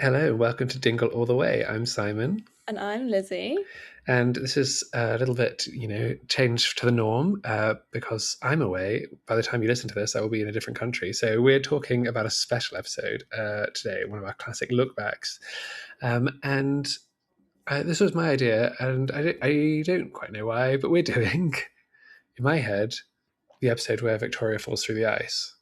Hello, welcome to Dingle All the Way. I'm Simon, And I'm Lizzie. and this is a little bit, change to the norm because I'm away. By the time you listen to this, I will be in a different country. So we're talking about a special episode today, one of our classic lookbacks. And this was my idea, and I don't quite know why, but we're doing, in my head, the episode where Victoria falls through the ice.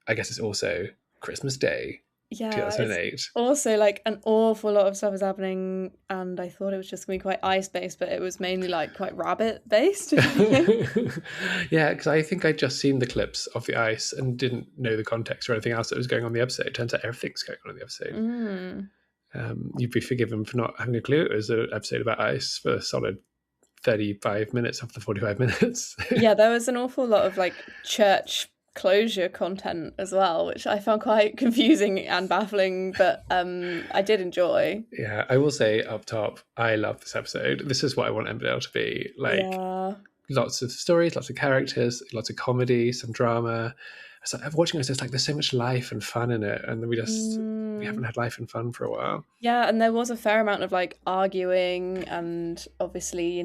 I guess it's also Christmas Day, Yeah, it's 2008. also like an awful lot of stuff is happening, and I thought it was just gonna be quite ice based, but it was mainly like quite rabbit based, if anything. Yeah, because I think I'd just seen the clips of the ice and didn't know the context or anything else that was going on in the episode. Turns out everything's going on in the episode. Mm. You'd be forgiven for not having a clue it was an episode about ice for a solid 35 minutes of the 45 minutes. Yeah, there was an awful lot of like church closure content as well, which I found quite confusing and baffling, but I did enjoy. Yeah, I will say up top, I love this episode. This is what I want Emmerdale to be. Like, Yeah. lots of stories, lots of characters, lots of comedy, some drama. So watching this, it's like there's so much life and fun in it, and we haven't Mm. had life and fun for a while. Yeah, and there was a fair amount of like arguing and obviously,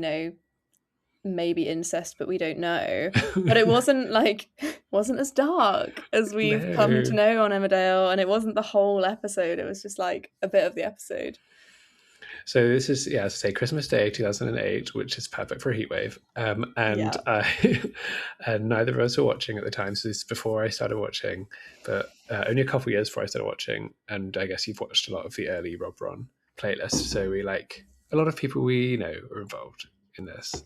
maybe incest, but we don't know. But it wasn't like wasn't as dark as we've come to No. know on Emmerdale, and it wasn't the whole episode. It was just like a bit of the episode. So this is, yeah, as I say, Christmas Day 2008, which is perfect for a heatwave. And Yeah. and neither of us were watching at the time. So this is before I started watching, but only a couple of years before I started watching. And I guess you've watched a lot of the early Rob Ron playlists. So we like a lot of people we know are involved in this.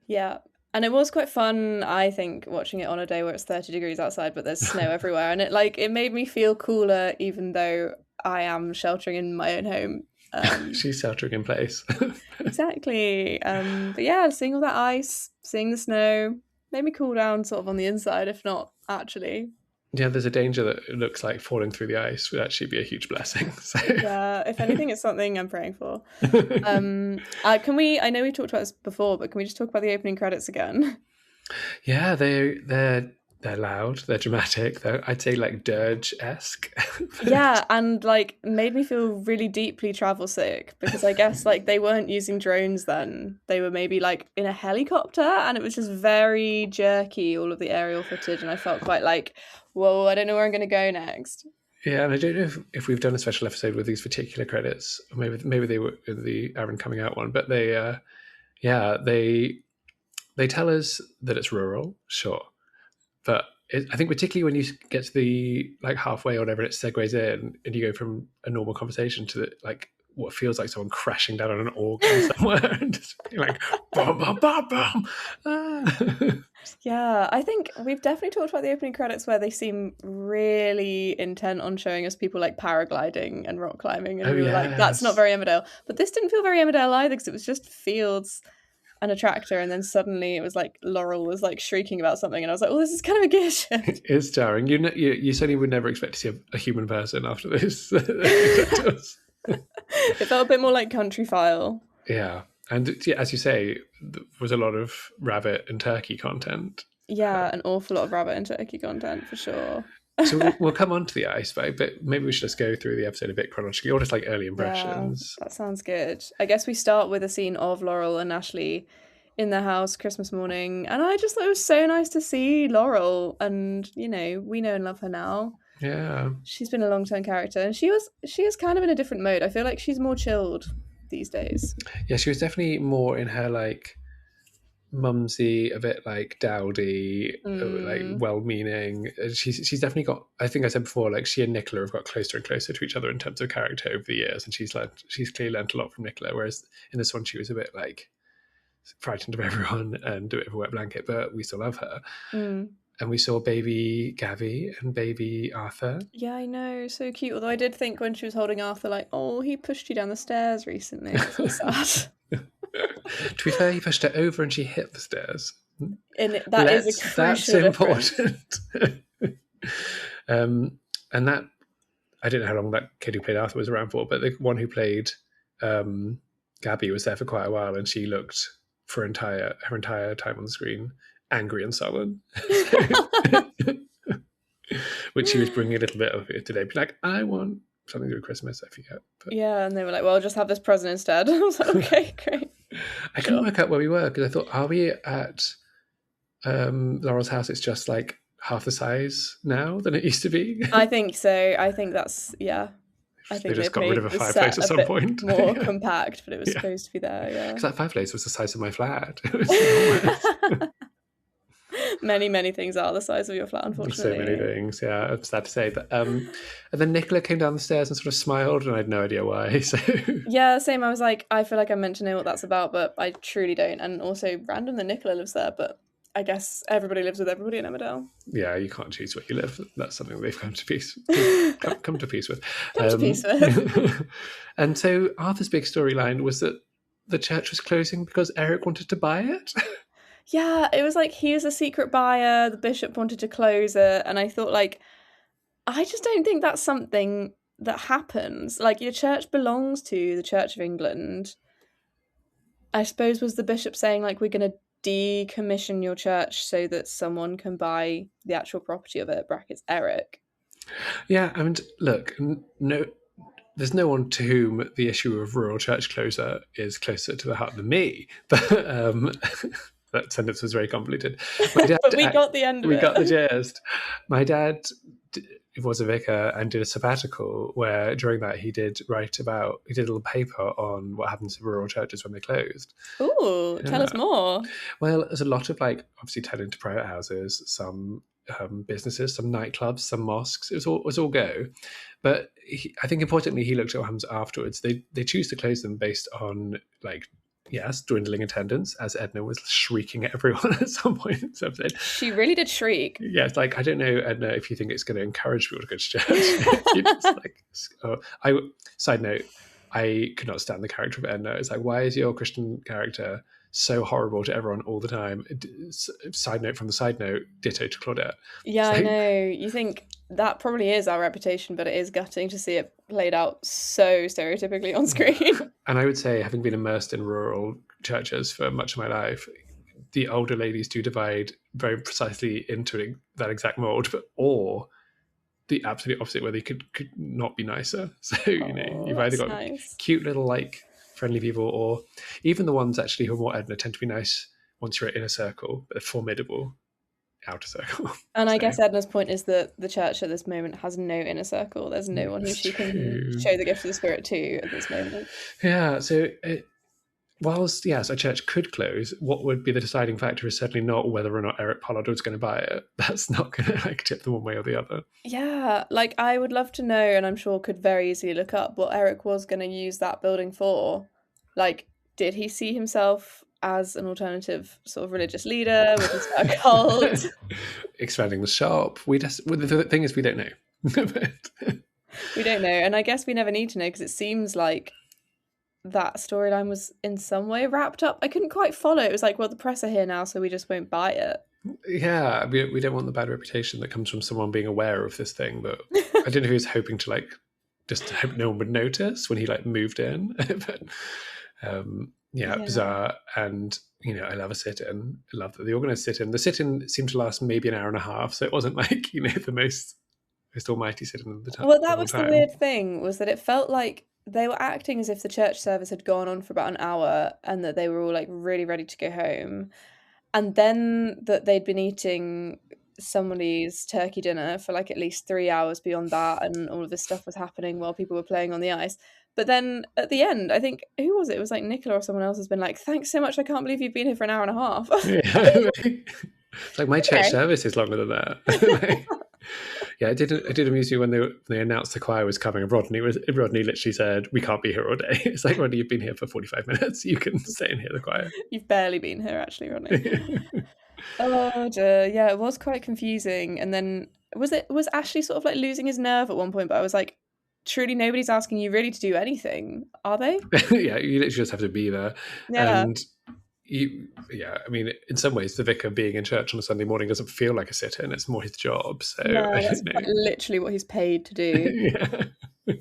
Yeah. And it was quite fun, I think, watching it on a day where it's 30 degrees outside, but there's snow everywhere. And it made me feel cooler, even though I am sheltering in my own home. She's sheltering in place. Exactly. But yeah, seeing all that ice, seeing the snow, made me cool down sort of on the inside, if not actually. Yeah, there's a danger that it looks like falling through the ice would actually be a huge blessing. So. Yeah, if anything, it's something I'm praying for. Can we? I know we talked about this before, but can we just talk about the opening credits again? Yeah, they're loud, they're dramatic, I'd say like dirge-esque. Yeah, and like made me feel really deeply travel sick because I guess like they weren't using drones then. They were maybe like in a helicopter, and it was just very jerky, all of the aerial footage, and I felt quite like, whoa, I don't know where I'm going to go next. Yeah, and I don't know if we've done a special episode with these particular credits, or maybe they were in the Aaron coming out one, but they tell us that it's rural, sure, but I think particularly when you get to the like halfway or whatever, it segues in, and you go from a normal conversation to like what feels like someone crashing down on an organ somewhere and just being like bum bum bum bum. Ah. Yeah, I think we've definitely talked about the opening credits where they seem really intent on showing us people like paragliding and rock climbing, and Oh we were like, that's not yes. very Emmerdale. But this didn't feel very Emmerdale either because it was just fields and a tractor, and then suddenly it was like Laurel was like shrieking about something, and I was like, oh, this is kind of a gear shift. It's jarring. You certainly would never expect to see a human person after this. It It felt a bit more like Country File. Yeah, and yeah, as you say, there was a lot of rabbit and turkey content. Yeah, an awful lot of rabbit and turkey content for sure. So we'll come on to the ice, but maybe we should just go through the episode a bit chronologically, or just like early Yeah, impressions. that sounds good. I guess we start with a scene of Laurel and Ashley in their house Christmas morning, and I just thought it was so nice to see Laurel, and we know and love her now. Yeah, She's been a long-term character, and she is kind of in a different mode. I feel like she's more chilled these days. yeah, she was definitely more in her like mumsy, a bit like dowdy, like Mm, well-meaning. She's definitely got. I think I said before, like she and Nicola have got closer and closer to each other in terms of character over the years, and she's clearly learnt a lot from Nicola. Whereas in this one, she was a bit like frightened of everyone and do it with a wet blanket, but we still love her. mm. And we saw baby Gavi and baby Arthur. Yeah, I know, so cute. Although I did think when she was holding Arthur, like, oh, he pushed you down the stairs recently. It's so sad. To be fair, he pushed her over and she hit the stairs. And that is a That's crucial difference. important. And that, I don't know how long that kid who played Arthur was around for, but the one who played Gabby was there for quite a while, and she looked for her entire time on the screen angry and sullen. Which she was bringing a little bit of it today. Be like, I want something to do with Christmas, I forget. But Yeah, and they were like, well, just have this present instead. I was like, okay, great. I couldn't Sure. work out where we were because I thought, are we at Laurel's house? It's just like half the size now than it used to be. I think so. I think that's, yeah. I They think just they've got rid of made a the fireplace set at a some bit point. more Yeah. compact, but it was Yeah. supposed to be there, Because that fireplace was the size of my flat. It was enormous. yeah. Many things are the size of your flat, So many unfortunately. things, yeah. It's sad to say, but and then Nicola came down the stairs and sort of smiled, and I had no idea why. So Yeah, same. I was like, I feel like I'm meant to know what that's about, but I truly don't. And also, random that Nicola lives there, but I guess everybody lives with everybody in Emmerdale. yeah, you can't choose where you live. That's something they've come to peace come to peace with. Come to peace with. And so Arthur's big storyline was that the church was closing because Eric wanted to buy it. Yeah, it was like he was a secret buyer, the bishop wanted to close it, and I thought, like, I just don't think that's something that happens. Like, your church belongs to the Church of England. I suppose was the bishop saying, like, we're going to decommission your church so that someone can buy the actual property of it, brackets Eric. Yeah, I mean, look, no, there's no one to whom the issue of rural church closure is closer to the heart than me. But that sentence was very convoluted. My dad, But we got the end of we got the it. gist. My dad was a vicar and did a sabbatical where during that he did a little paper on what happens to rural churches when they closed. Ooh, tell us Yeah. more. Well, there's a lot of like obviously tied into private houses, some businesses, some nightclubs, some mosques. It was all go. But I think importantly, he looked at what happens afterwards. They choose to close them based on like, yes, dwindling attendance, as Edna was shrieking at everyone at some point in this episode. She really did shriek. Yeah, it's like, I don't know, Edna, if you think it's going to encourage people to go to church. You just like, side note, I could not stand the character of Edna. It's like, why is your Christian character so horrible to everyone all the time? Side note from the side note, ditto to Claudette. Yeah, It's I like, know. You think that probably is our reputation, but it is gutting to see it played out so stereotypically on screen. and I would say, having been immersed in rural churches for much of my life, the older ladies do divide very precisely into that exact mold, or the absolute opposite, where they could not be nicer. So Oh, you've either that's got nice. cute little like friendly people, or even the ones actually who are more Edna tend to be nice once you're in a circle, but they're formidable outer circle. And I So guess Edna's point is that the church at this moment has no inner circle. There's no one who it's she can true. show the gift of the spirit to at this moment. Yeah. So whilst yes, a church could close, what would be the deciding factor is certainly not whether or not Eric Pollard was going to buy it. That's not going to like tip them one way or the other. Yeah, like I would love to know, and I'm sure could very easily look up what Eric was going to use that building for. Like, did he see himself as an alternative sort of religious leader? Would he start a cult? Expanding the shop. The thing is, we don't know. But We don't know, and I guess we never need to know because it seems like that storyline was in some way wrapped up. I couldn't quite follow. It was like, well, the press are here now, so we just won't buy it. yeah, we don't want the bad reputation that comes from someone being aware of this thing. But I don't know if he was hoping to like just hope no one would notice when he like moved in. But yeah, bizarre. And I love a sit-in. I love that they organised sit-in. The sit-in seemed to last maybe an hour and a half, so it wasn't like the most almighty sit-in of the time. Well, that was the weird thing, was that it felt like they were acting as if the church service had gone on for about an hour and that they were all like really ready to go home. And then that they'd been eating somebody's turkey dinner for like at least 3 hours beyond that, and all of this stuff was happening while people were playing on the ice. But then at the end, I think, who was it? It was like Nicola or someone else has been like, thanks so much, I can't believe you've been here for an hour and a half. Yeah, it's like my church Okay. service is longer than that. Yeah, it did amuse me when they announced the choir was coming. Rodney literally said, "We can't be here all day." It's like, Rodney, you've been here for 45 minutes. You can stay and hear the choir. You've barely been here, actually, Ronnie. Oh dear, yeah, it was quite confusing. And then was Ashley sort of like losing his nerve at one point? But I was like, truly, nobody's asking you really to do anything, are they? Yeah, you literally just have to be there. Yeah. And I mean, in some ways, the vicar being in church on a Sunday morning doesn't feel like a sit-in. It's more his job. So No, that's quite literally what he's paid to do. Yeah.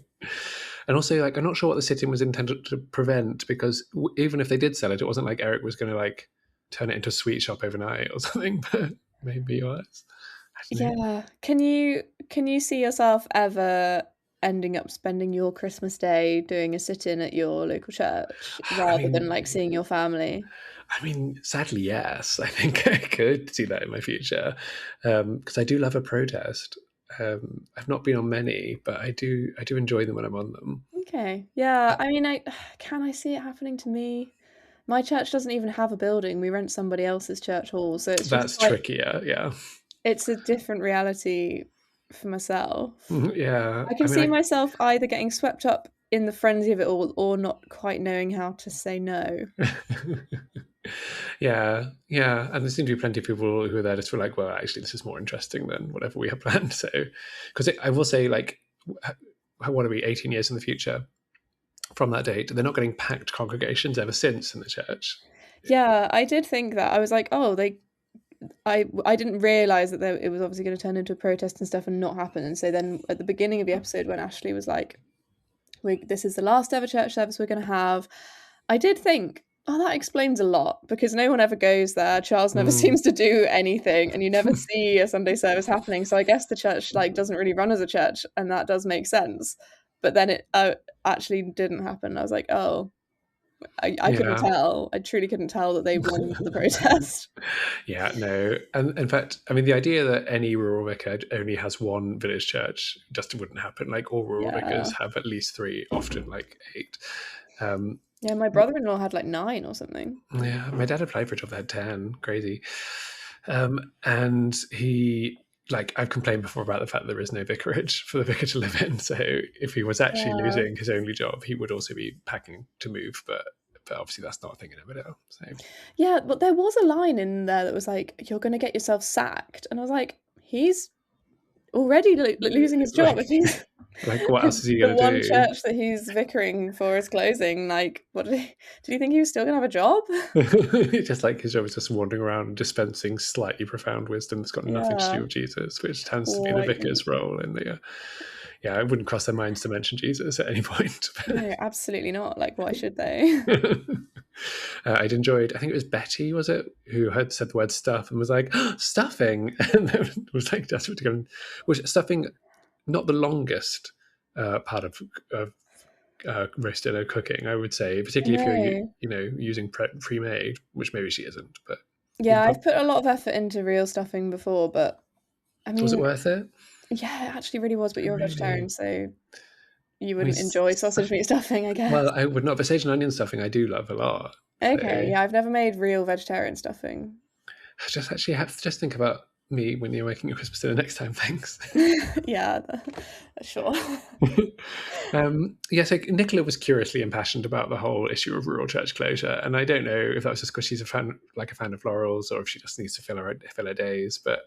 And also, like, I'm not sure what the sit-in was intended to prevent, because even if they did sell it, it wasn't like Eric was going to like turn it into a sweet shop overnight or something. But maybe it was. I don't know. Yeah. Can you see yourself ever ending up spending your Christmas Day doing a sit-in at your local church I rather than, like, mean, seeing your family? sadly, yes. I think I could see that in my future because I do love a protest. I've not been on many, but I do enjoy them when I'm on them. Okay. Yeah, Uh, I mean, I can I see it happening to me? My church doesn't even have a building, we rent somebody else's church hall, so it's just that's like trickier. Yeah, it's a different reality for myself. Mhm, yeah. I can I mean, see myself either getting swept up in the frenzy of it all or not quite knowing how to say no. I yeah, yeah, and there seem to be plenty of people who are there just for like, well, actually, this is more interesting than whatever we have planned. So, because I will say, like, what are we, 18 years in the future from that date? They're not getting packed congregations ever since in the church. Yeah, I did think that. I was like, "Oh, they I didn't realize that it was obviously gonna turn into a protest and stuff and not happen." And so then at the beginning of the episode when Ashley was like, this is the last ever church service we're going to have. I did think, oh, that explains a lot because no one ever goes there. Charles never Mm, seems to do anything, and you never see a Sunday service happening. So I guess the church like doesn't really run as a church, and that does make sense. But then it actually didn't happen. I was like, oh, I couldn't yeah. tell. I truly couldn't tell that they won the protest. Yeah, no. And in fact, I mean, the idea that any rural vicar only has one village church just wouldn't happen. Like all rural Yeah, vicars have at least three, often like eight. Um, yeah. My brother-in-law had like 9 or something. yeah, my dad applied for a job that had 10. Crazy. And he, like, I've complained before about the fact that there is no vicarage for the vicar to live in. So if he was actually Yeah. losing his only job, he would also be packing to move. But obviously that's not a thing in Emmerdale. So Yeah, but there was a line in there that was like, "You're gonna get yourself sacked," and I was like, "He's already losing his job. like If he's like what else is he the gonna one do? church that he's vicaring for is closing, like, what did you think he was still gonna have a job?" Just like his job is just wandering around dispensing slightly profound wisdom that's got nothing to do Yeah, with Jesus, which tends to be the quite. vicar's role in the. Yeah, it wouldn't cross their minds to mention Jesus at any point. No, absolutely not. Like, why should they? I'd enjoyed. I think it was Betty, was it, who had said the word stuff and was like stuffing, and then was like desperate to go. Was stuffing not the longest part of roast dinner cooking? I would say, I particularly if you're know. using pre-made, which maybe she isn't, but you Yeah, can I've probably. put a lot of effort into real stuffing before, but I Was it mean, worth it? yeah, it actually really was, but you're a vegetarian, Really? so you I mean, wouldn't enjoy sausage meat stuffing, I well, guess. I would not. But sage and onion stuffing, I do love a lot. So Okay, yeah, I've never made real vegetarian stuffing. just actually have to just think about me when you're making your Christmas dinner next time. Thanks. Yeah, sure. Yeah, so Nicola was curiously impassioned about the whole issue of rural church closure, and I don't know if that was just because she's a fan of florals, or if she just needs to fill her days. But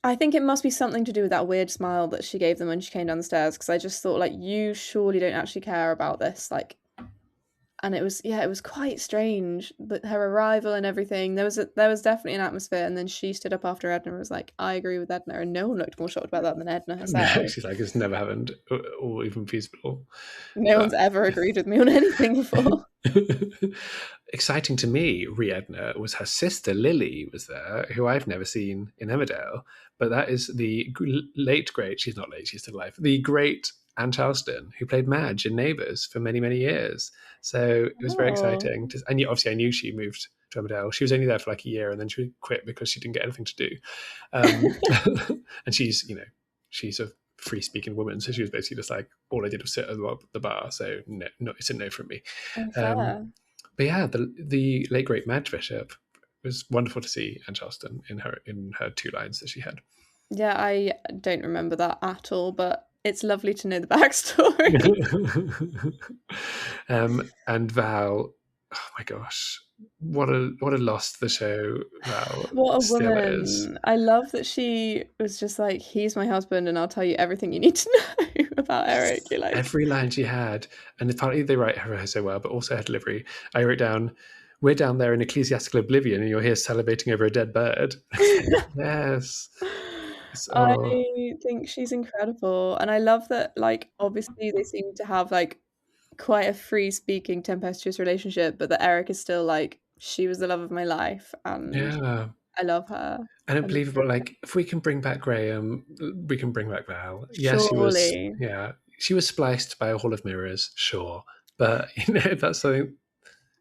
I think it must be something to do with that weird smile that she gave them when she came down the stairs. Because I just thought, like, you surely don't actually care about this, like, and it was, yeah, it was quite strange that her arrival and everything. There was definitely an atmosphere, and then she stood up after Edna and was like, "I agree with Edna," and no one looked more shocked about that than Edna no, herself. she's like, it's never happened or even feasible. No But one's ever agreed with me on anything before. exciting to me, Riedna, was her sister Lily was there, who I've never seen in Emmerdale. But that is the late great. She's not late; she's still alive. The great Anne Charleston, who played Madge in Neighbours for many many years. So it was very Oh, exciting. And obviously, I knew she moved to Emmerdale. She was only there for like a year, and then she quit because she didn't get anything to do. Um, and she's a free speaking woman, so she was basically just like, all I did was sit at the bar. So no, it's a no from me. Um, unfair. but yeah, the late great Madge Bishop, it was wonderful to see Anne Charleston in her two lines that she had. Yeah, I don't remember that at all, but it's lovely to know the backstory. And Val, oh my gosh, what a loss the show Val What a still is. woman. I love that she was just like, "He's my husband, and I'll tell you everything you need to know about Eric." You're like, Every line she had, and partly they write her so well, but also her delivery. I wrote down, "We're down there in ecclesiastical oblivion, and you're here salivating over a dead bird." It's like, yes, it's, I oh think she's incredible, and I love that, like, obviously they seem to have, like, quite a free-speaking, tempestuous relationship, but that Eric is still like, "She was the love of my life, and yeah. I love her." I don't And believe it, but like, if we can bring back Graham, we can bring back Val. Yes, she was. surely Yeah, she was spliced by a hall of mirrors, sure, but that's something.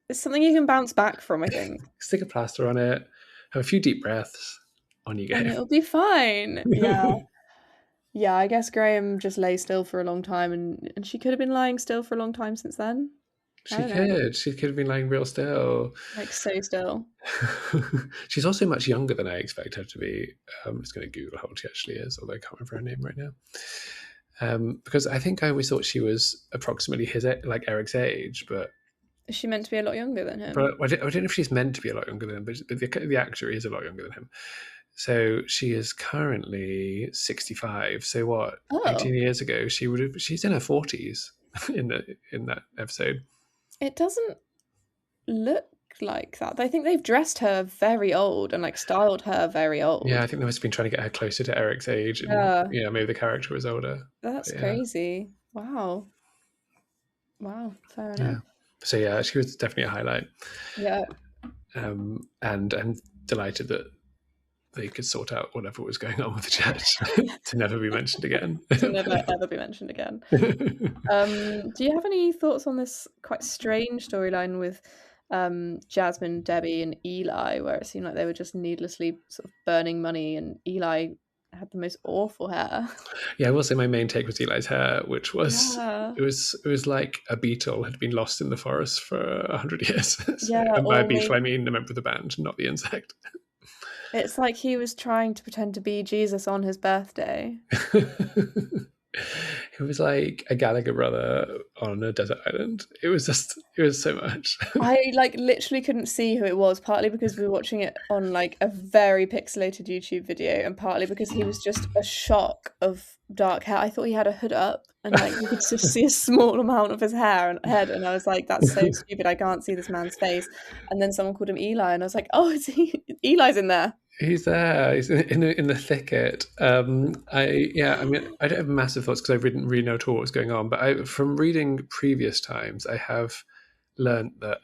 it's something you can bounce back from, I think, Stick a plaster on it, have a few deep breaths, on you and it'll be fine. Yeah. go. Yeah, I guess Graham just lay still for a long time, and she could have been lying still for a long time since then. I She don't know, could. She could have been lying real still. like so still. She's also much younger than I expect her to be. I'm just going to Google how old she actually is, although I can't remember her name right now. Because I think I always thought she was approximately like Eric's age, but Is she meant to be a lot younger than him? I don't know if she's meant to be a lot younger than him, but the actor is a lot younger than him. So she is currently 65. So what? Oh, 18 years ago, she's in her 40s in that episode. it doesn't look like that. I think they've dressed her very old and like styled her very Yeah, old. I think they must have been trying to get her closer to Eric's age, and Yeah, yeah, maybe the character was older. that's But yeah, crazy. Wow. Wow, fair yeah. enough. So yeah, she was definitely a highlight, Yeah, and I'm delighted that they could sort out whatever was going on with the church to never be mentioned again. to never ever be mentioned again. Do you have any thoughts on this quite strange storyline with Jasmine, Debbie, and Eli, where it seemed like they were just needlessly sort of burning money, and Eli had the most awful hair? Yeah, I will say my main take was Eli's hair, which was Yeah, it was like a beetle had been lost in the forest for 100 years. So, yeah, and by a or beetle, I maybe mean a member of the band, not the insect. it's like he was trying to pretend to be Jesus on his birthday. It was like a Gallagher brother on a desert island. It was so much. I like literally couldn't see who it was, partly because we were watching it on like a very pixelated YouTube video, and partly because he was just a shock of dark hair. I thought he had a hood up and like you could just see a small amount of his hair and head, and I was like, that's so stupid. I can't see this man's face. And then someone called him Eli, and I was like, oh, it's Eli's in there. He's there. He's in the thicket. I mean, I don't have massive thoughts because I didn't really know at all what was going on. But from reading previous times, I have learnt that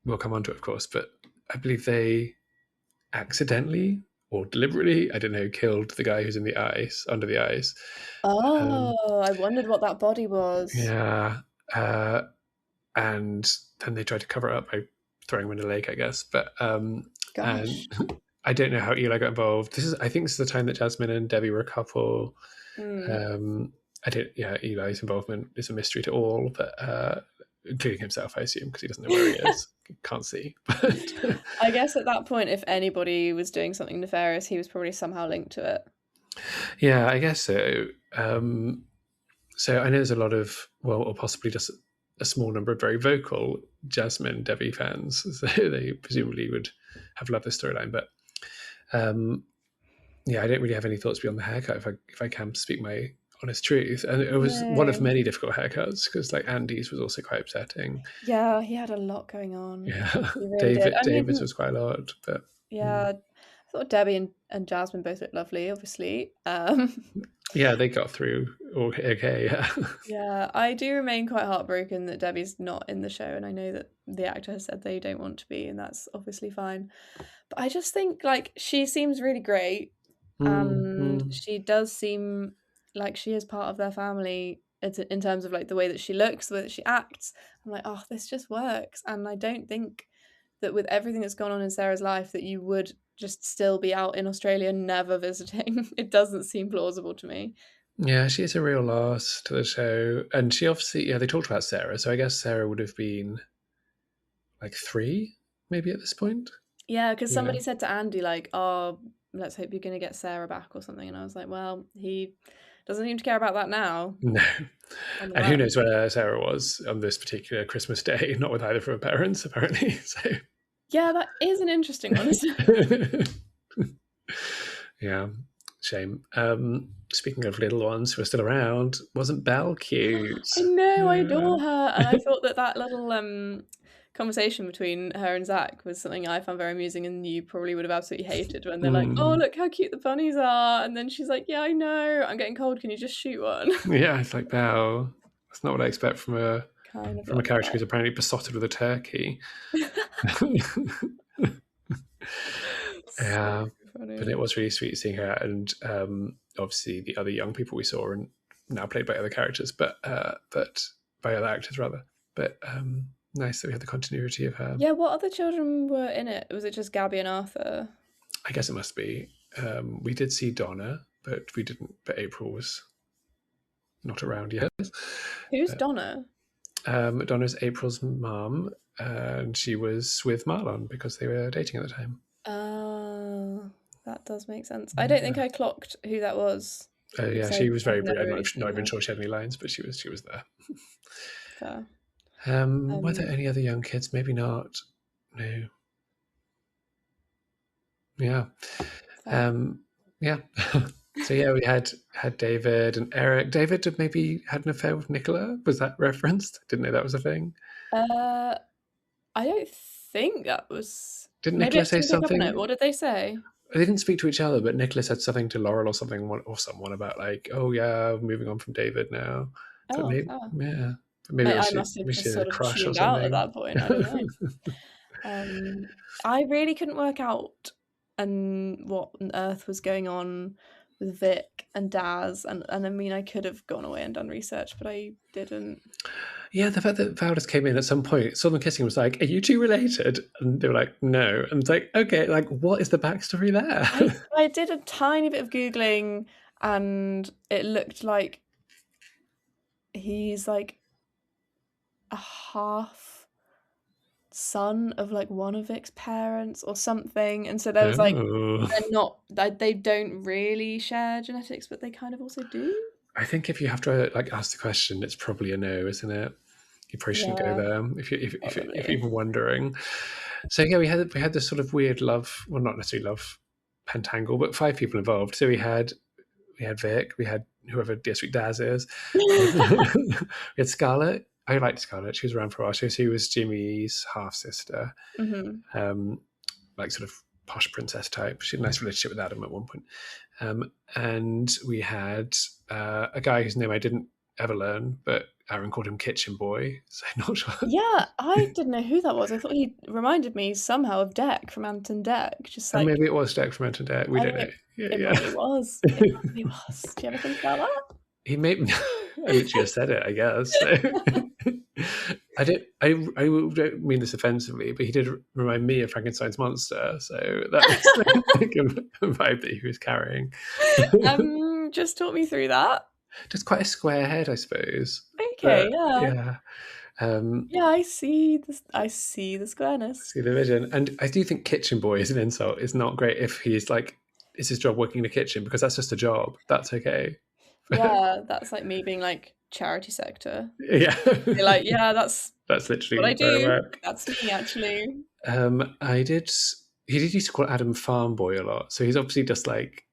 we'll come on to it, of course, but I believe they accidentally or deliberately, I don't know, killed the guy who's in the ice, under the ice. Um, Oh, I wondered what that body was. yeah, uh, and then they tried to cover it up by throwing him in a lake, I guess. But and Gosh. I don't know how Eli got involved. I think this is the time that Jasmine and Debbie were a couple. Hmm. Um, I don't. Yeah, Eli's involvement is a mystery to all, but including himself, I assume, because he doesn't know where he is, can't see. But I guess at that point, if anybody was doing something nefarious, he was probably somehow linked to it. yeah, I guess so. So I know there's a lot of, well, or possibly just a small number of very vocal Jasmine Debbie fans, so they presumably would have loved this storyline. But yeah, I don't really have any thoughts beyond the haircut. If I can speak my honest truth, and it was one of No. many difficult haircuts because like Andy's was also quite upsetting. Yeah, he had a lot going on. Yeah, He really did. I David's mean, was quite a lot, but yeah, I thought Debbie and Jasmine both looked lovely, obviously. yeah, they got through okay. Yeah. Yeah, I do remain quite heartbroken that Debbie's not in the show, and I know that the actor has said they don't want to be, and that's obviously fine. But I just think like she seems really great, Mm, and mm. she does seem like she is part of their family in terms of like the way that she looks, the way that she acts. I'm like, oh, this just works, and I don't think that with everything that's gone on in Sarah's life that you would just still be out in Australia never visiting. It doesn't seem plausible to me. Yeah, she is a real loss to the show. And she obviously, yeah, they talked about Sarah. So I guess Sarah would have been like 3, maybe at this point. Yeah, because Yeah. somebody said to Andy, like, oh, let's hope you're going to get Sarah back or something. And I was like, well, he doesn't seem to care about that now No. on the And who run. knows where Sarah was on this particular Christmas day, not with either of her parents, apparently. So, Yeah, that is an interesting one, isn't it? yeah, shame. Speaking of little ones who are still around, wasn't Belle cute? I know, I Yeah. adore her. And I thought that that little conversation between her and Zach was something I found very amusing, and you probably would have absolutely hated when they're like, oh, Mm. look how cute the bunnies are. And then she's like, yeah, I know, I'm getting cold. Can you just shoot one? Yeah, it's like Belle. That's not what I expect from Kind of a love character that. who's apparently besotted with a turkey. So Yeah, but it funny. was really sweet seeing her, and obviously the other young people we saw and now played by other characters, but by other actors rather. But nice that we had the continuity of her. Yeah, what other children were in it? Was it just Gabby and Arthur? I guess it must be. We did see Donna, but we didn't. But April was not around yet. Who's Donna? Donna's April's mum, and she was with Marlon because they were dating at the time. Oh, that does make sense. I don't think Yeah, I clocked who that was yeah, because she was I've very brief. never I'm really not seen even her. sure she had any lines, but she was there. Fair. Were there any other young kids? Maybe not. No. Yeah. Fair. Yeah. So yeah, we had David and Eric. David had maybe had an affair with Nicola. Was that referenced? Didn't know that was a thing. Uh, I don't think that was. Didn't Maybe I Nicola just say didn't pick up on it. something? What did they say? They didn't speak to each other, but Nicola said something to Laurel or something, or someone about like, "Oh yeah, moving on from David now." But Oh, maybe, fair. yeah, but maybe it was I she, must have maybe she just had a sort of crush or tuned out at something. that point. I don't know. I really couldn't work out and what on earth was going on with Vic and Daz, and I mean I could have gone away and done research, but I didn't. Yeah, the fact that Valdez came in at some point, saw them kissing, was like, "Are you two related?" And they were like, "No." And it's like, okay, like what is the backstory I there? I did a tiny bit of googling, and it looked like he's like a half son of like one of Vic's parents or something, and so there was like Oh, they don't really share genetics, but they kind of also do. I think if you have to like ask the question, it's probably a no, isn't it? You probably shouldn't go Yeah, there if you're probably. even wondering. So yeah, we had this sort of weird love, well, not necessarily love pentangle, but five people involved. So we had Vic, we had whoever Dear Sweet Daz is, we had Scarlett. I liked Scarlett. She was around for a while. She was Jimmy's half sister, Mhm. um, like sort of posh princess type. She had a nice relationship with Adam at one point. And we had a guy whose name I didn't ever learn, but Aaron called him Kitchen Boy. So I'm not sure. Yeah, I didn't know who that was. I thought he reminded me somehow of Deck from Ant and Dec, just And like maybe it was Jack from Enter Dead. We I don't mean, know. Yeah, it yeah. probably was. It probably was. Do you ever think about He made me. I literally just said it, I guess. So. that? I did. I don't mean this offensively, but he did remind me of Frankenstein's monster. So that was like a vibe that he was carrying. Just talk me through that. Just quite a square head, I suppose. Okay, But yeah. yeah, um, Yeah, I see this. I see the squareness. see the vision. And I do think kitchen boy is an insult. It's not great if he's like, it's his job working in the kitchen because that's just a job. That's okay. Yeah, that's like me being like charity sector. Yeah, You're like, yeah, that's that's what I literally where I do. work. That's me actually. I did. He did used to call Adam Farm Boy a lot, so he's obviously just like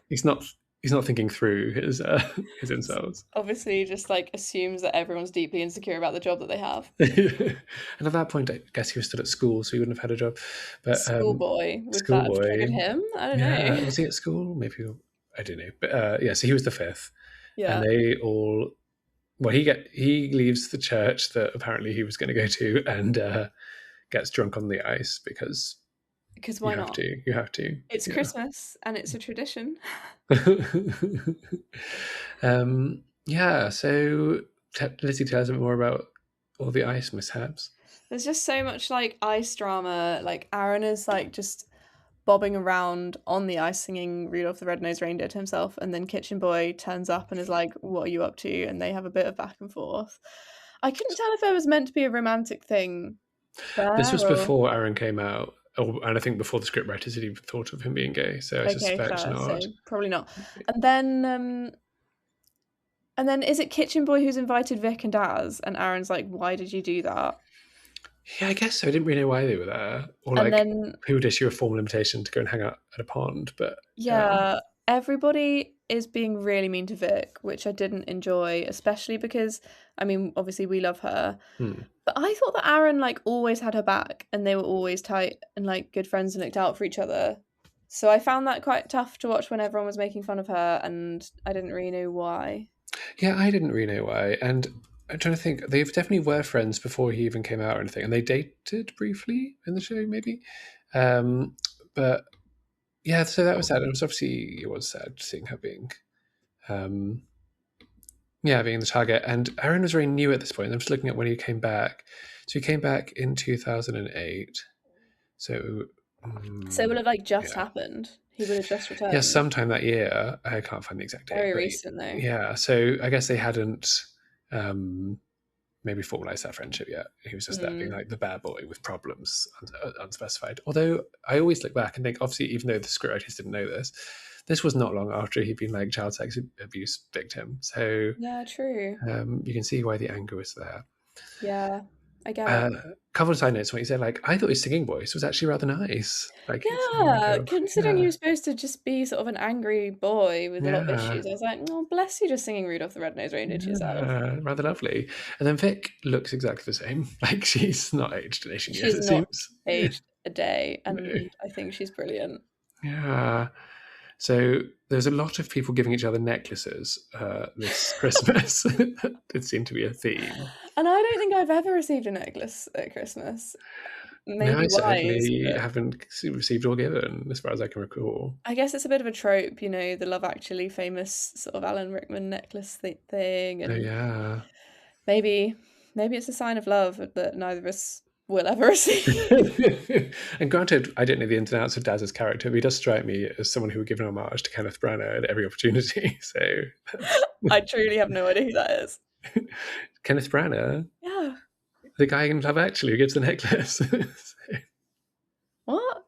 he's not he's not thinking through his insults. Obviously, just like assumes that everyone's deeply insecure about the job that they have. And at that point, I guess he was still at school, so he wouldn't have had a job. But Schoolboy, would that have schoolboy, triggered him? I don't yeah, know. was he at school? Maybe I don't know. But yeah, so he was the fifth, and Yeah, they all. Well, he leaves the church that apparently he was going to go to, and gets drunk on the ice because because you why have not? to. You have to. It's Yeah. Christmas and it's a tradition. Yeah, so Lizzie, tell us a bit more about all the ice mishaps. There's just so much like ice drama. Like Aaron is like just bobbing around on the ice singing Rudolph the Red-Nosed Reindeer to himself, and then Kitchen Boy turns up and is like, "What are you up to?" And they have a bit of back and forth. I couldn't tell if there was meant to be a romantic thing This there was or before Aaron came out, and I think before the scriptwriters had even thought of him being gay, so I okay, suspect fair. So not. probably not. And then is it Kitchen Boy who's invited Vic and Daz? And Aaron's like, "Why did you do that?" Yeah, I guess so. I didn't really know why they were there, or And like then who would issue a formal invitation to go and hang out at a pond. But yeah, everybody is being really mean to Vic, which I didn't enjoy, especially because I mean, obviously we love her, hmm. but I thought that Aaron like always had her back and they were always tight and like good friends and looked out for each other. So I found that quite tough to watch when everyone was making fun of her and I didn't really know why. Yeah, I didn't really know why, and I'm trying to think. They definitely were friends before he even came out or anything, and they dated briefly in the show, maybe. Um, But yeah, so that was sad. It was sad seeing her being, um, yeah, being the target. And Aaron was very new at this point. I'm just looking at when he came back. So he came back in 2008. So, So it would have like just yeah. happened. He would have just Yeah, returned. sometime that year. I can't find the exact date, Very but recent though. yeah. So I guess they hadn't um, maybe formalized that friendship yet. He was just there being Mm. like the bad boy with problems, unspecified. Although I always look back and think, obviously, even though the scriptwriters didn't know this was not long after he'd been like child sex abuse victim. So Yeah, true. you can see why the anger was there. Yeah, I get it. Uh, couple of side notes when he said, like, I thought his singing voice was actually rather nice. Like, he's singing like Yeah, a, considering he yeah, was supposed to just be sort of an angry boy with a lot of yeah, issues, I was like, oh, bless you, just singing Rudolph the Red-Nosed Reindeer to yourself. yeah, rather lovely. And then Vic looks exactly the same. Like, she's not aged in 18 years, She's it not seems. aged a day, No. and I think she's brilliant. Yeah. So there's a lot of people giving each other necklaces this Christmas. It seemed to be a theme. And I don't think I've ever received a necklace at Christmas. No, I Maybe Wise, certainly but haven't received or given, as far as I can recall. I guess it's a bit of a trope, the Love Actually famous sort of Alan Rickman necklace thing, Oh, and yeah. maybe it's a sign of love that neither of us will ever receive. And granted, I don't know the ins and outs of Daz's character, but he does strike me as someone who would give an homage to Kenneth Branagh at every opportunity. So that's I truly have no idea who that is. Kenneth Branagh, Yeah. the guy in Love Actually who gives the necklace. What?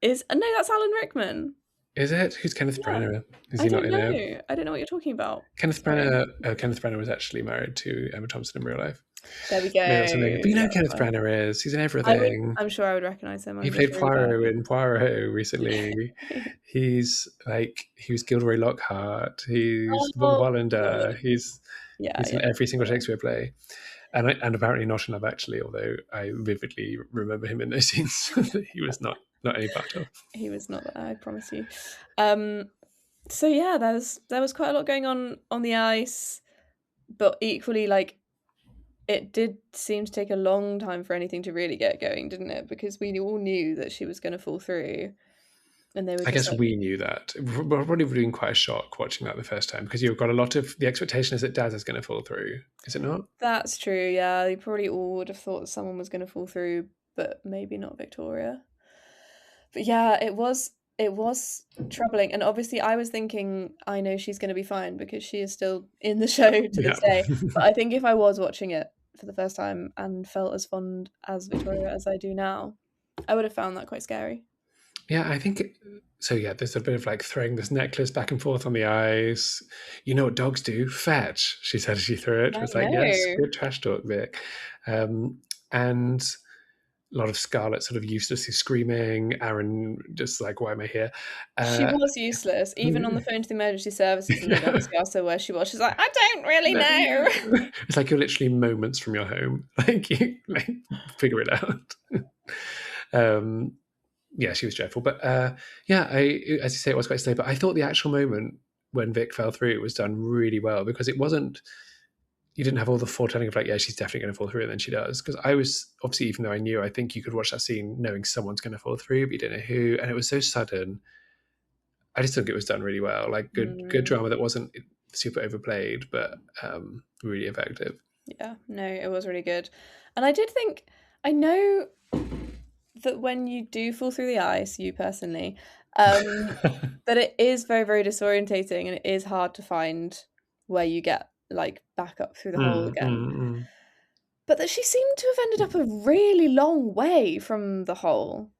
No, that's Alan Rickman. Is it? Who's Kenneth Yeah. Branagh? Is I he not don't in it? know. I don't know what you're talking about. Kenneth Sorry. Branagh. Oh, Kenneth Branagh was actually married to Emma Thompson in real life. There we go. Maybe that's something. But you know, That's Kenneth fine. Branagh is. He's in everything. I'm sure I would recognize him. He I'm just played really bad. Poirot in Poirot recently. He was Gilderoy Lockhart. He's Von Oh, Wallander. yeah, He's in yeah. every single Shakespeare play, and apparently not in Love Actually. Although I vividly remember him in those scenes that he was not any part of. He was not that, I promise you. So yeah, there was quite a lot going on the ice, but equally like it did seem to take a long time for anything to really get going, didn't it? Because we all knew that she was going to fall through, and they were I just guess like, we knew that. We're probably been quite a shock watching that the first time because you've got a lot of the expectation is that Daz is going to fall through. Is it not? that's true. Yeah, you probably all would have thought someone was going to fall through, but maybe not Victoria. But yeah, it was troubling, and obviously I was thinking I know she's going to be fine because she is still in the show to Yeah. this day. But I think if I was watching it for the first time and felt as fond as Victoria as I do now, I would have found that quite scary. Yeah, I think so. Yeah, there's a bit of like throwing this necklace back and forth on the ice. You know what dogs do? Fetch, she said as she threw it. It I was like, yes, know. good trash talk, Vic. And a lot of Scarlett sort of uselessly screaming. Aaron just like, why am I here? She Uh, was useless, even on the phone to the emergency services, and they'd yeah. obviously asked her where she was. She's like, I don't really No, know. yeah. It's like you're literally moments from your home. Like you like figure it out. um, yeah, she was dreadful. But yeah, as you say, it was quite slow. But I thought the actual moment when Vic fell through was done really well because it wasn't. You didn't have all the foretelling of like, yeah, she's definitely going to fall through, and then she does. Because I was obviously, even though I knew, I think you could watch that scene knowing someone's going to fall through, but you didn't know who, and it was so sudden. I just think it was done really well. Like good Mm, drama that wasn't super overplayed, but really effective. yeah, no, it was really good. And I did think, I know that when you do fall through the ice, you personally, that it is very, very disorientating and it is hard to find where you get like back up through the hole Mm, again. mm, mm. But that she seemed to have ended up a really long way from the hole.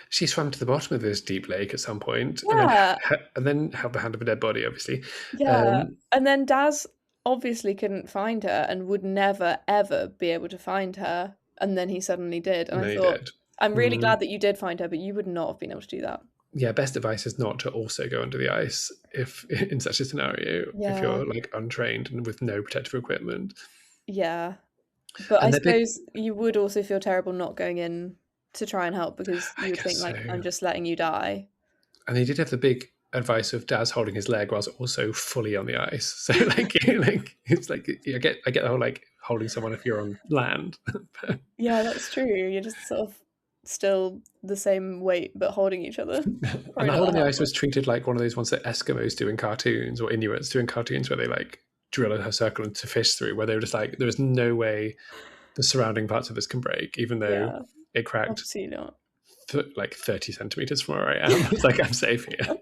She swam to the bottom of this deep lake at some point, Yeah, and then held the hand of a dead body, obviously. yeah. Um, And then Daz obviously couldn't find her and would never, ever be able to find her. And then he suddenly did. And and I then he thought, did. I'm really Mm. glad that you did find her, but you would not have been able to do that. Yeah, best advice is not to also go under the ice if in such a scenario if Yeah, you're like untrained and with no protective equipment. yeah. But I And the big, suppose you would also feel terrible not going in to try and help because I you would guess think so. like, I'm just letting you die. And he did have the big advice of Daz holding his leg whilst also fully on the ice. So like, like it's like I get the whole like holding someone if you're on land. Yeah, that's true. You're just sort of still the same weight but holding each other. And Probably the not hole in that the ice helpful. was treated like one of those ones that Eskimos do in cartoons, or Inuits do in cartoons, where they like drill a circle to fish through, where they were just like, there is no way the surrounding parts of this can break, even though Yeah, it cracked obviously not. like 30 centimeters from where I am. It's like, I'm safe here.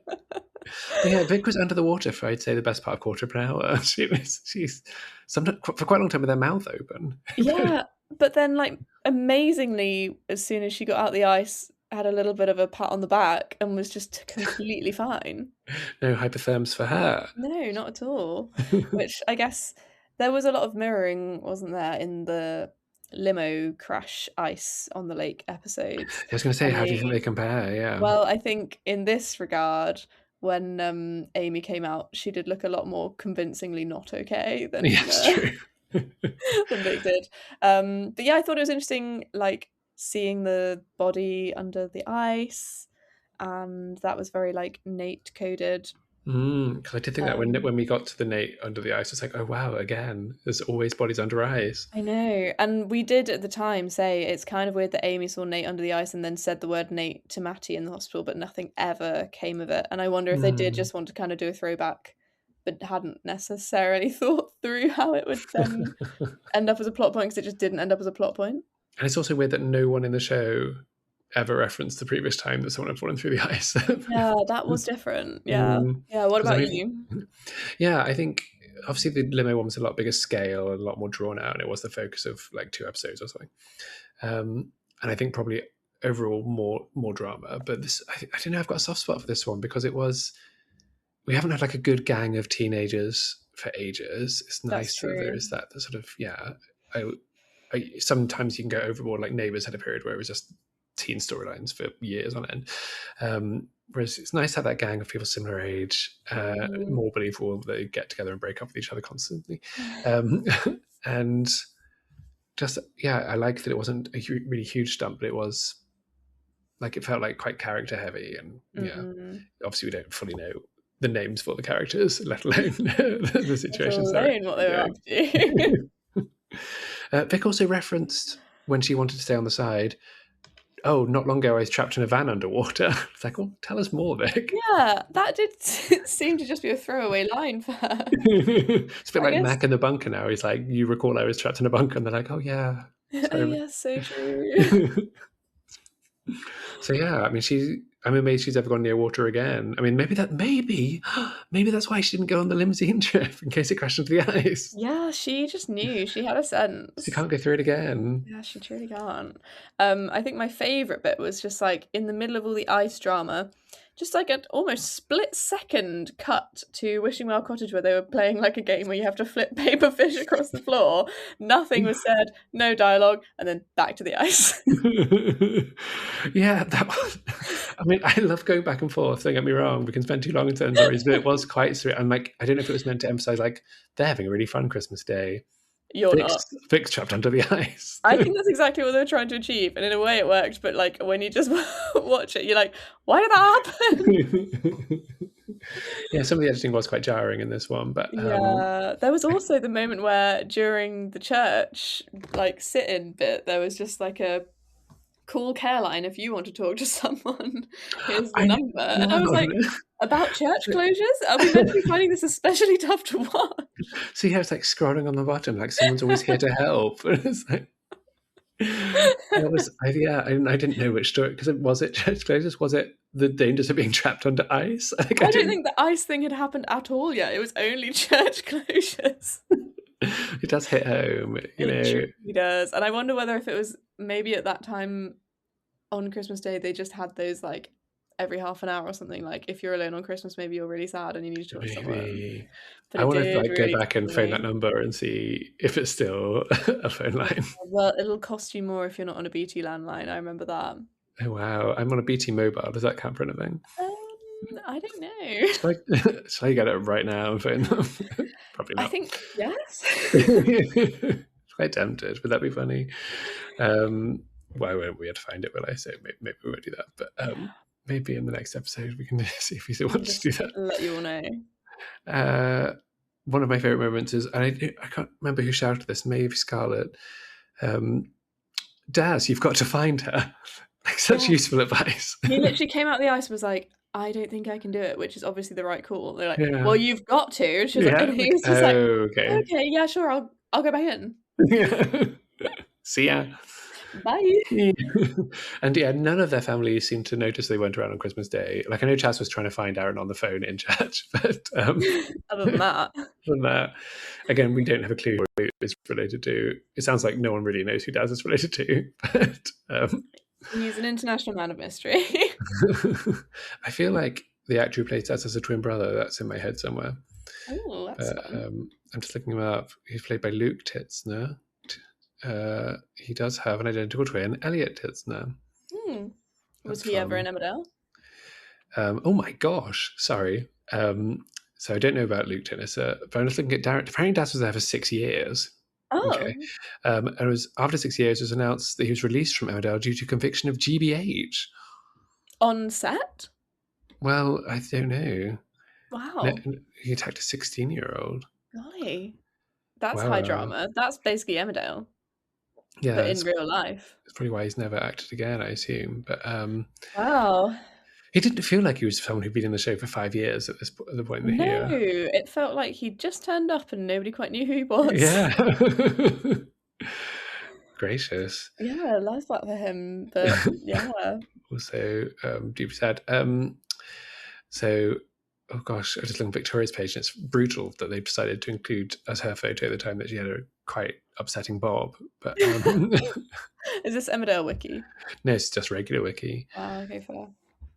But yeah, Vic was under the water for, I'd say, the best part of quarter of an hour. She's sometimes for quite a long time with her mouth open. Yeah, but then, like, amazingly, as soon as she got out the ice, had a little bit of a pat on the back and was just completely fine. No hypotherms for her. No, not at all. Which I guess there was a lot of mirroring, wasn't there, in the limo crash ice on the lake episodes. I was going to say, And how do you think they they compare? Yeah. well, I think in this regard, when, Amy came out, she did look a lot more convincingly not okay Yeah, it's true. than Vic did. But yeah, I thought it was interesting, like, seeing the body under the ice, and that was very, like, Nate coded. Because I did think that Um when we got to the Nate under the ice, it's like, oh wow, again, there's always bodies under ice. I know, and we did at the time say it's kind of weird that Amy saw Nate under the ice and then said the word Nate to Matty in the hospital, but nothing ever came of it. And I wonder if they did Mm. just want to kind of do a throwback, but hadn't necessarily thought through how it would then end up as a plot point because it just didn't end up as a plot point. And it's also weird that no one in the show ever referenced the previous time that someone had fallen through the ice. Yeah, that was different. Yeah. Mm. Yeah, what 'Cause I about mean, you? yeah, I think obviously the limo one was a lot bigger scale and a lot more drawn out, and it was the focus of like 2 episodes or something. And I think probably overall more drama. But this, I don't know, I've got a soft spot for this one because it was, we haven't had like a good gang of teenagers for ages. It's That's nice that there true. is that sort of, yeah. I, sometimes you can go overboard. Like Neighbours had a period where it was just teen storylines for years on end. Whereas it's nice to have that gang of people similar age, Mm. more believable. They get together and break up with each other constantly, um, and just yeah, I like that it wasn't a really huge stump, but it was like it felt like quite character heavy, and yeah, Mm. obviously we don't fully know the names for the characters, let alone the Let situations they're alone what they were up to. going. Vic also referenced when she wanted to stay on the side. Oh, not long ago I was trapped in a van underwater. It's like, well, tell us more, Vic. Yeah, that did seem to just be a throwaway line for her. It's a bit I like guess Mac in the bunker now. He's like, you recall I was trapped in a bunker, and they're like, oh yeah, oh, sorry. yeah, so true. So yeah, I mean, I'm amazed she's ever gone near water again. I mean, maybe that's why she didn't go on the limousine trip in case it crashed into the ice. Yeah, she just knew, she had a She sense. can't go through it again. Yeah, she truly can't. I think my favourite bit was just, like, in the middle of all the ice drama, just, like, an almost split-second cut to Wishing Well Cottage where they were playing, like, a game where you have to flip paper fish across the floor. Nothing was said, no dialogue, and then back to the ice. Yeah, that was. I mean, I love going back and forth. Don't get me wrong. We can spend too long in certain stories, but it was quite sweet. And like, I don't know if it was meant to emphasize like they're having a really fun Christmas day. You're Vic's, not. Vic's trapped under the ice. I think that's exactly what they were trying to achieve, and in a way it worked, but, like, when you just watch it, you're like, "Why did that happen?" Yeah, some of the editing was quite jarring in this one, but Yeah. There was also the moment where during the church, like, sit-in bit, there was just, like, a "Call Caroline if you want to talk to someone. Here's the I know number." And I was like, down. "About church closures? Are we meant to be finding this especially tough to watch?" See how it's like scrolling on the bottom, like someone's always here to help. It's like, it was, yeah, I didn't know which story because was it church closes? Was it the dangers of being trapped under ice? Like I I don't didn't. think the ice thing had happened at all yet, it was only church closures. It does hit home, you It know. truly does, and I wonder whether if it was maybe at that time on Christmas Day, they just had those, like, every half an hour or something, like, if you're alone on Christmas, maybe you're really sad and you need to talk to someone, Maybe but I it want to did like go really back and tickle phone that me. number and see if it's still a phone line. Well, it'll cost you more if you're not on a BT landline, I remember that. Oh wow, I'm on a BT mobile. Does that count for anything? I don't know. Should I, should I get it right now and phone them? Probably I not. think yes. Quite tempted. Would that be funny? Why won't we have to find it? Will I say maybe we won't do that, but maybe in the next episode we can see if we still I'll want to do just that. let you all know. One of my favorite moments is, and I can't remember who shouted this. Maybe Scarlett. Daz, you've got to find her. Like, such Yeah. useful advice. He literally came out the ice and was like, "I don't think I can do it," which is obviously the right call. They're like, Yeah. "Well, you've got to." And she was like, Yeah. and he Like, was just like, oh, okay. "Okay, yeah, sure, I'll go back in. Yeah. See ya. Bye." Yeah. And yeah, none of their families seemed to notice they weren't around on Christmas Day. Like, I know Chaz was trying to find Aaron on the phone in church, but Other than that, from that, again, we don't have a clue who it is related to. It sounds like no one really knows who Daz is related to, but he's an international man of mystery. I feel like the actor who plays Daz has a twin brother. That's in my head somewhere. Oh, that's But fun. I'm just looking him up. He's played by Luke Titzner. He does have an identical twin, Elliot Titzner. Hmm. Was That's he ever in fun. Emmerdale? Oh my gosh, sorry. So I don't know about Luke Titzner, but I'm just looking at Darren. Apparently, Daz was there for 6 years. Okay. Oh, And it was after 6 years, it was announced that he was released from Emmerdale due to conviction of GBH. on set? Well, I don't know. Wow. He attacked a 16-year-old. Golly. That's high Wow. drama. That's basically Emmerdale, Yeah, but in that's real life. probably why he's never acted again, I assume. But Wow. he didn't feel like he was someone who'd been in the show for 5 years at the point that he. No, it felt like he just turned up and nobody quite knew who he was. Yeah. Gracious. Yeah, love that for him, but yeah. Also, deeply sad. So, oh gosh, I was just looking at Victoria's page, and it's brutal that they decided to include as her photo at the time that she had a quite upsetting bob. But Is this Emmerdale Wiki? no, it's just regular wiki. Oh, okay, fair.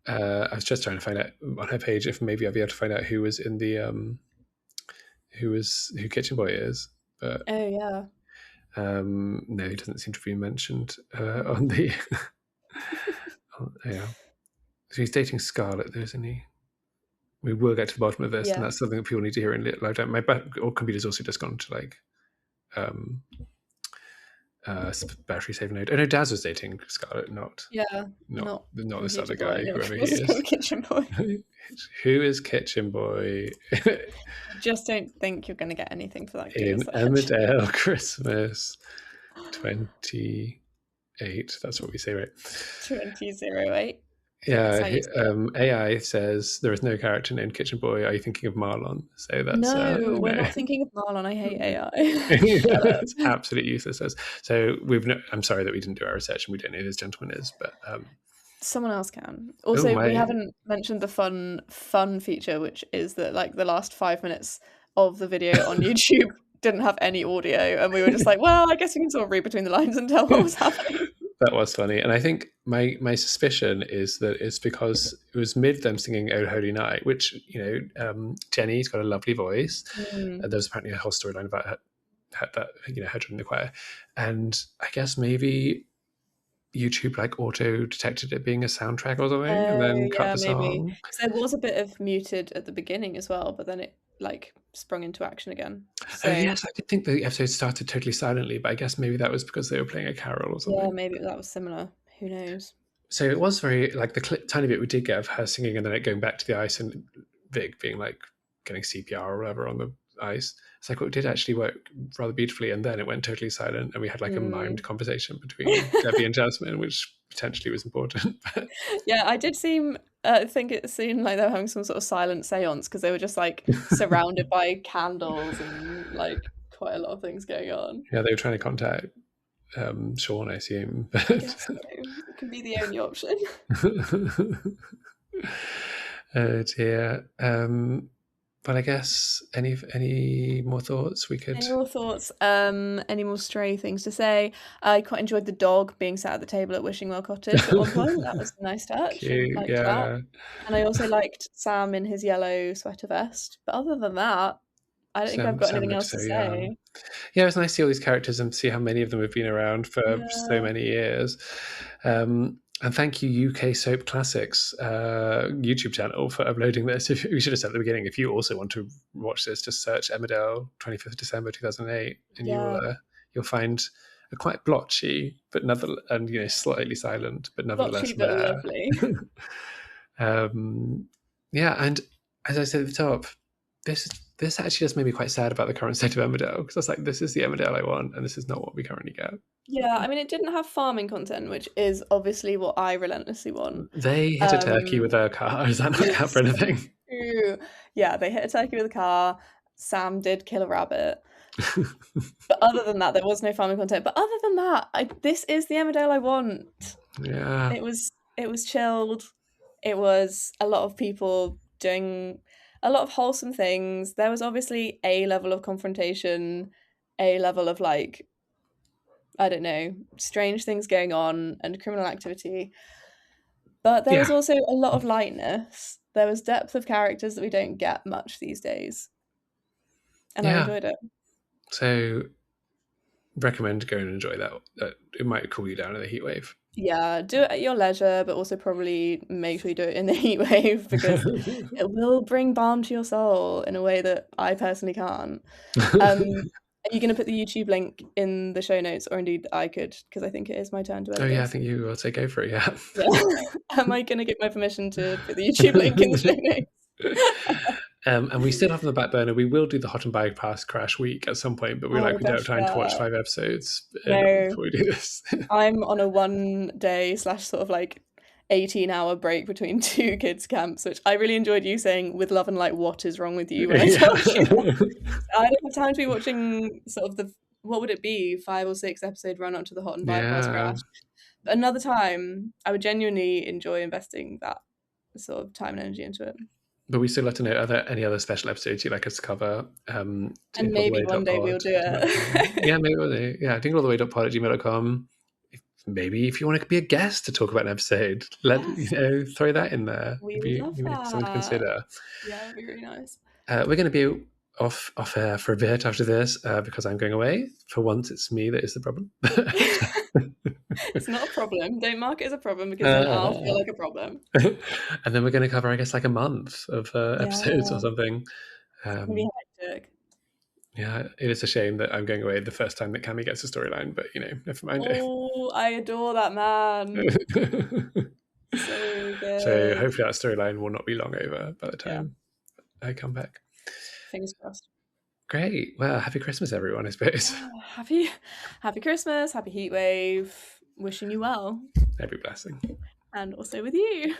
I was just trying to find out on her page if maybe I'll be able to find out who was in the who Kitchen Boy is, but Oh, yeah. no, he doesn't seem to be mentioned on the. Yeah, so he's dating Scarlett, though, isn't he? We will get to the bottom of this, and Yeah. that's something that people need to hear in live time. My computer's also just gone to like battery saving mode. Oh no, Daz was dating Scarlett, not Yeah, not this other Kitchen Boy. guy, No, whoever he what's is. called Kitchen Boy. Who is Kitchen Boy Just don't think you're going to get anything for that in Google search. Emmerdale Christmas 28? That's what we say, right? 2008. Yeah, That's how you say it. AI says there is no character named Kitchen Boy. Are you thinking of Marlon? So that's No, we're no. not thinking of Marlon. I hate AI. Shut up. It's absolutely useless. So I'm sorry that we didn't do our research and we don't know who this gentleman is, but Someone else can. Also, we my haven't mentioned the fun feature, which is that like the last 5 minutes of the video on YouTube didn't have any audio, and we were just like, well, I guess we can sort of read between the lines and tell what was happening. that was funny. And I think my suspicion is that it's because it was mid them singing "Oh Holy Night," which Jenny's got a lovely voice. Mm. There was apparently a whole storyline about her joining the choir, and I guess maybe YouTube like auto detected it being a soundtrack or something, and then cut Yeah, the maybe. song. So there was a bit of muted at the beginning as well, but then it like sprung into action again. Oh So yes, I did think the episode started totally silently, but I guess maybe that was because they were playing a carol or yeah, something. maybe that was similar. Who knows? So it was very like the tiny bit we did get of her singing, and then it going back to the ice and Vic being like getting CPR or whatever on the ice. It's like, well, it did actually work rather beautifully, and then it went totally silent, and we had like a mimed conversation between Debbie and Jasmine, which potentially was important. Yeah, I did think it seemed like they were having some sort of silent seance because they were just like surrounded by candles and like quite a lot of things going on. Yeah, they were trying to contact Sean, I assume. I guess so. It can be the only option. Oh dear. But I guess any more thoughts we could. Any more thoughts? Any more stray things to say? I quite enjoyed the dog being sat at the table at Wishing Well Cottage at one point. That was a nice touch. Cute, Liked yeah. that. And I also liked Sam in his yellow sweater vest. But other than that, I don't think I've got Sam anything looks else to so young. say. Yeah, it was nice to see all these characters and see how many of them have been around for so many years. And thank you, UK Soap Classics YouTube channel for uploading this. We should have said at the beginning, if you also want to watch this, just search Emmerdale 25th December 2008, and you'll find a quite blotchy, but slightly silent, but nevertheless Blotchy but there. lovely. Yeah, and as I said at the top, this this actually just made me quite sad about the current state of Emmerdale, because I was like, this is the Emmerdale I want, and this is not what we currently get. Yeah, I mean, it didn't have farming content, which is obviously what I relentlessly want. They hit a turkey Um, with a car. Does that not count for so anything? true. Yeah, they hit a turkey with a car. Sam did kill a rabbit. But other than that, there was no farming content. But other than that, this is the Emmerdale I want. Yeah. It was chilled. It was a lot of people doing a lot of wholesome things. There was obviously a level of confrontation, a level of like, I don't know, strange things going on and criminal activity. But there was Yeah. also a lot of lightness. There was depth of characters that we don't get much these days. And I Yeah. enjoyed it. So recommend go and enjoy that. It might cool you down in the heat wave. Yeah, do it at your leisure, but also probably make sure you do it in the heat wave because it will bring balm to your soul in a way that I personally can't. Are you going to put the YouTube link in the show notes, or indeed I could, because I think it is my turn to Oh edit yeah, I this. think you will say go for it. Yeah. Yeah. Am I going to get my permission to put the YouTube link in the show notes? And we still have on the back burner. We will do the hot and bypass crash week at some point, but we're Oh like, we don't have gosh, time to watch yeah. 5 episodes No, before we do this. I'm on a 1 day / sort of like 18-hour break between two kids' camps, which I really enjoyed you saying with love and light, what is wrong with you when I told you Yeah. I don't have time to be watching sort of what would it be, 5 or 6 episode run up to the hot and bypass Yeah. crash. But another time, I would genuinely enjoy investing that sort of time and energy into it. But we still have to know, are there any other special episodes you'd like us to cover? And maybe one day we'll do dinglalltheway.pod@gmail.com. it. Yeah, maybe we'll do. Yeah, dinglalltheway.pod@gmail.com. Maybe if you want to be a guest to talk about an episode, Yes, throw that in there. we would Maybe, love maybe something to that. consider. Yeah, that'd be really nice. We're going to be off air for a bit after this because I'm going away. For once, it's me that is the problem. It's not a problem. Don't mark it as a problem because then I'll feel like a problem. And then we're going to cover, I guess, like a month of Yeah, episodes or something. it's gonna be Um, hectic. yeah, it is a shame that I'm going away the first time that Cammy gets a storyline, but never mind. Oh, I adore that man. So So good. hopefully that storyline will not be long over by the Yeah, time I come back. fingers crossed. Great. Well, happy Christmas, everyone, I suppose. Yeah, happy Christmas, happy heat wave. Wishing you well, Every blessing. and also with you.